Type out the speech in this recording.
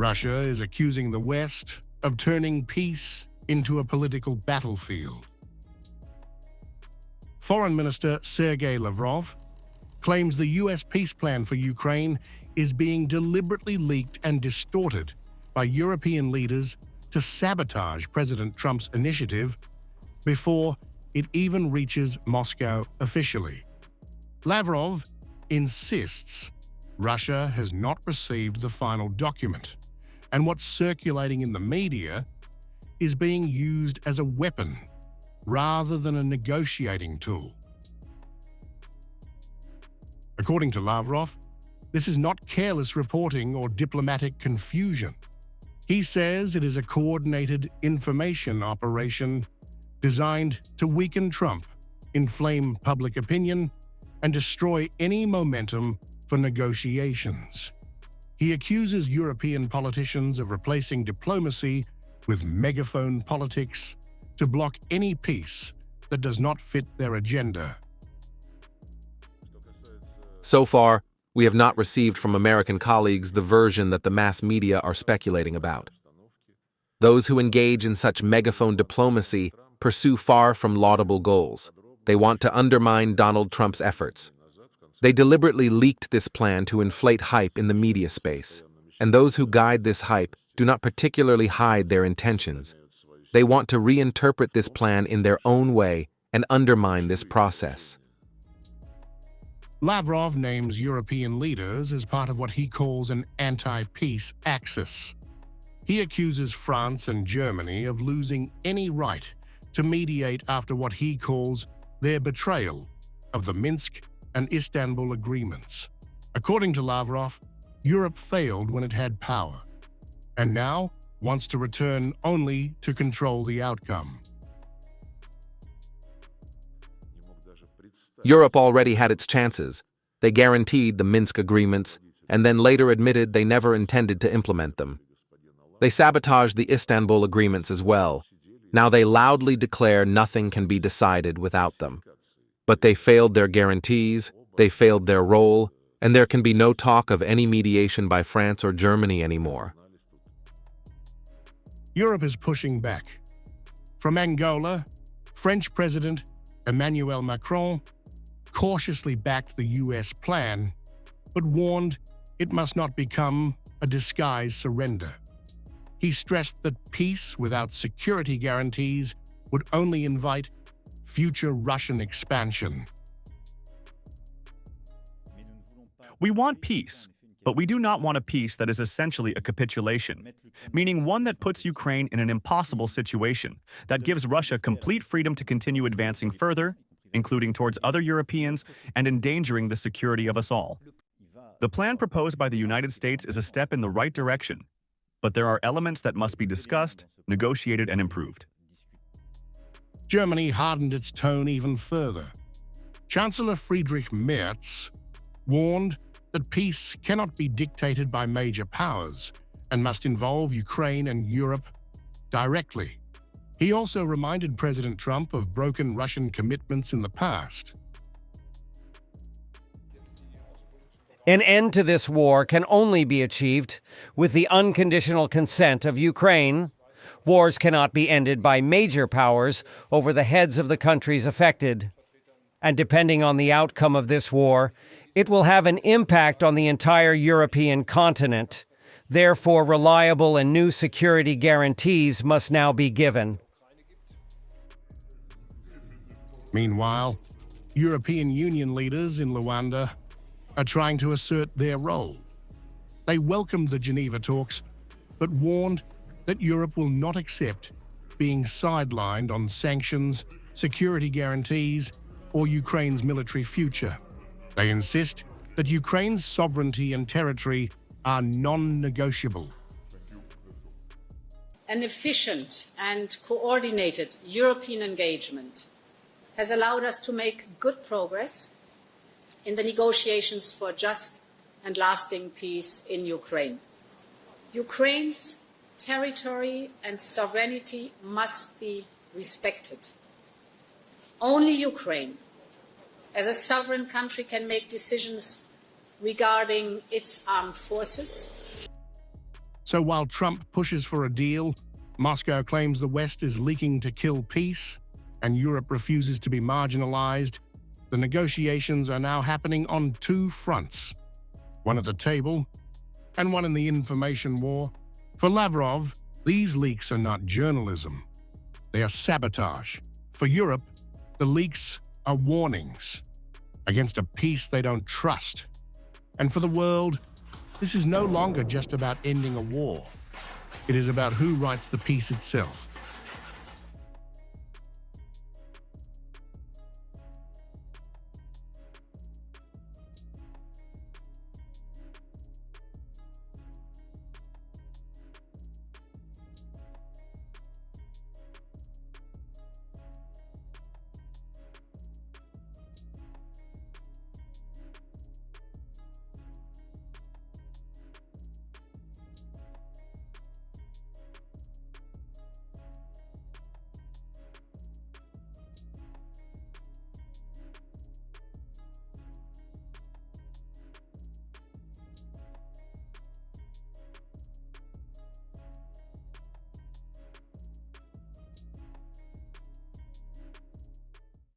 Russia is accusing the West of turning peace into a political battlefield. Foreign Minister Sergey Lavrov claims the US peace plan for Ukraine is being deliberately leaked and distorted by European leaders to sabotage President Trump's initiative before it even reaches Moscow officially. Lavrov insists Russia has not received the final document, and what's circulating in the media is being used as a weapon rather than a negotiating tool. According to Lavrov, this is not careless reporting or diplomatic confusion. He says it is a coordinated information operation designed to weaken Trump, inflame public opinion, and destroy any momentum for negotiations. He accuses European politicians of replacing diplomacy with megaphone politics to block any peace that does not fit their agenda. So far, we have not received from American colleagues the version that the mass media are speculating about. Those who engage in such megaphone diplomacy pursue far from laudable goals. They want to undermine Donald Trump's efforts. They deliberately leaked this plan to inflate hype in the media space, and those who guide this hype do not particularly hide their intentions. They want to reinterpret this plan in their own way and undermine this process. Lavrov names European leaders as part of what he calls an anti-peace axis. He accuses France and Germany of losing any right to mediate after what he calls their betrayal of the Minsk and Istanbul agreements. According to Lavrov, Europe failed when it had power, and now wants to return only to control the outcome. Europe already had its chances. They guaranteed the Minsk agreements and then later admitted they never intended to implement them. They sabotaged the Istanbul agreements as well. Now they loudly declare nothing can be decided without them. But they failed their guarantees, they failed their role, and there can be no talk of any mediation by France or Germany anymore. Europe is pushing back. From Angola, French President Emmanuel Macron cautiously backed the US plan, but warned it must not become a disguised surrender. He stressed that peace without security guarantees would only invite future Russian expansion. We want peace, but we do not want a peace that is essentially a capitulation, meaning one that puts Ukraine in an impossible situation, that gives Russia complete freedom to continue advancing further, including towards other Europeans, and endangering the security of us all. The plan proposed by the United States is a step in the right direction, but there are elements that must be discussed, negotiated, and improved. Germany hardened its tone even further. Chancellor Friedrich Merz warned that peace cannot be dictated by major powers and must involve Ukraine and Europe directly. He also reminded President Trump of broken Russian commitments in the past. An end to this war can only be achieved with the unconditional consent of Ukraine. Wars cannot be ended by major powers over the heads of the countries affected. And depending on the outcome of this war, it will have an impact on the entire European continent. Therefore, reliable and new security guarantees must now be given. Meanwhile, European Union leaders in Luanda are trying to assert their role. They welcomed the Geneva talks, but warned that Europe will not accept being sidelined on sanctions, security guarantees, or Ukraine's military future. They insist that Ukraine's sovereignty and territory are non-negotiable. An efficient and coordinated European engagement has allowed us to make good progress in the negotiations for just and lasting peace in Ukraine. Ukraine's territory and sovereignty must be respected. Only Ukraine, as a sovereign country, can make decisions regarding its armed forces. So while Trump pushes for a deal, Moscow claims the West is leaking to kill peace, and Europe refuses to be marginalized, the negotiations are now happening on two fronts, one at the table and one in the information war. For Lavrov, these leaks are not journalism. They are sabotage. For Europe, the leaks are warnings against a peace they don't trust. And for the world, this is no longer just about ending a war. It is about who writes the peace itself.